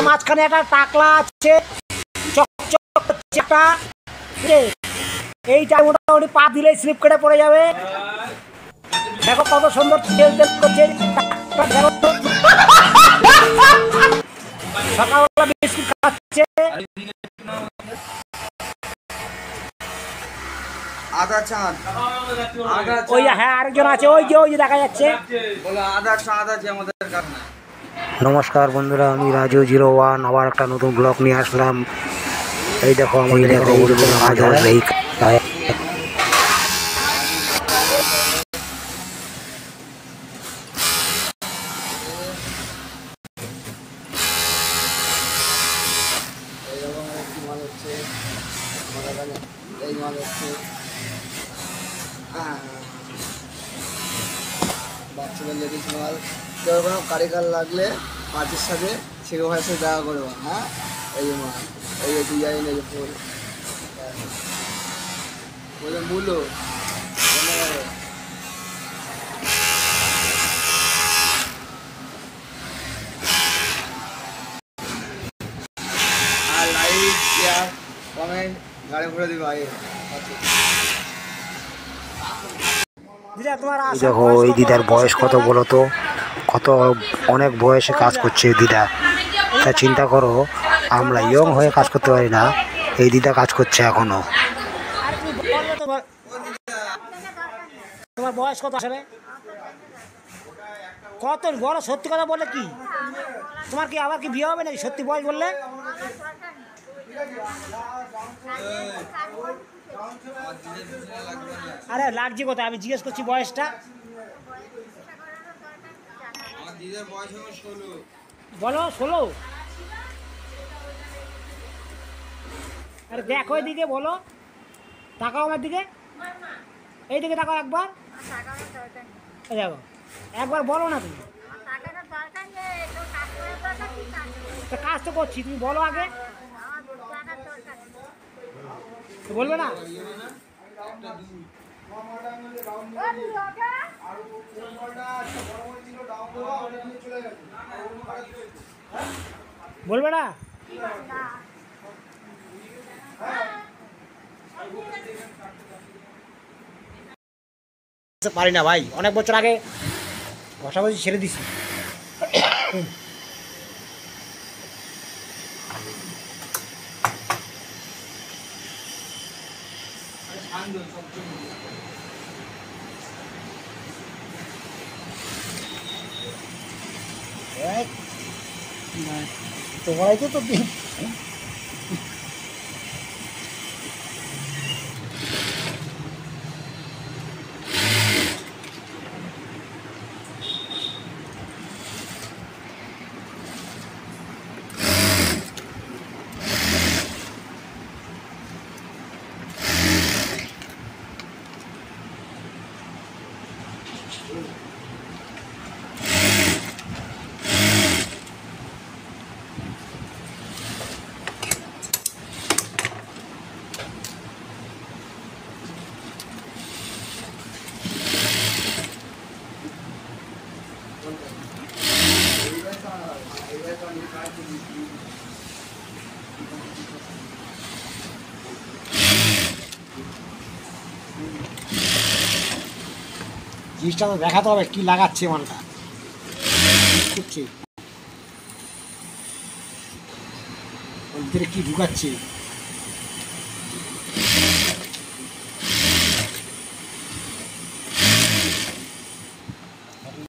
মাঝখানে একটা টাকলা আছে, চকচক করছে একটা, এইটা মোটামুটি পা দিলেই স্লিপ কেটে পড়ে যাবে। দেখো কত সুন্দর তেল তেল করছে। সকালবেলা বিস্কুট খাচ্ছে। আদা চাঁদ, ওই হ্যাঁ আরেকজন আছে, ওই যে দেখা যাচ্ছে। আদা চাঁদ আছে আমাদের কাছে। নমস্কার বন্ধুরা, আমি রাজু 01 আবার একটা নতুন ব্লগ নিয়ে আসলাম। এই দেখো আমাদের বাচ্চাদের লেডিস মাল, কেউ কোনো কারিগর লাগলে পার্টির সাথে সেরকম ভাইয়ের সাথে দেখা করবো। হ্যাঁ, এই যে মাল, এই যে ডিজাইন, এই যে ফুল বলে মূল্য আর লাইট চেয়ার কমেন্ট গাড়ি ঘুরে দিবে আগে। দেখো এই দিদার বয়স কত বলো তো, কত অনেক বয়সে কাজ করছে দিদা। তা চিন্তা করো, আমরা ইয়ং হয়ে কাজ করতে পারি না, এই দিদা কাজ করছে এখনো। তোমার বয়স কত আসলে? কত বড় সত্যি কথা বললে কি তোমার কি আবার কি বিয়ে হবে নাকি সত্যি বয়স বললে? আরে লাগছে কোথায়, আমি জিজ্ঞেস করছি বয়সটা। বলো 16। আরে দেখো এদিকে, বলো, তাকাও আমার দিকে, এই দিকে তাকাও একবার, দেখো একবার বলো না। তুমি কাজ তো করছি, তুমি বলো আগে, বলবে না? বলবে না? পারি না ভাই, অনেক বছর আগে বসাবসি ছেড়ে দিছি। তোমরাই তো দিন জিনিসটা তো দেখাতে হবে কি লাগাচ্ছে মালটা করছে, ভিতরে কি ঢুকাচ্ছে।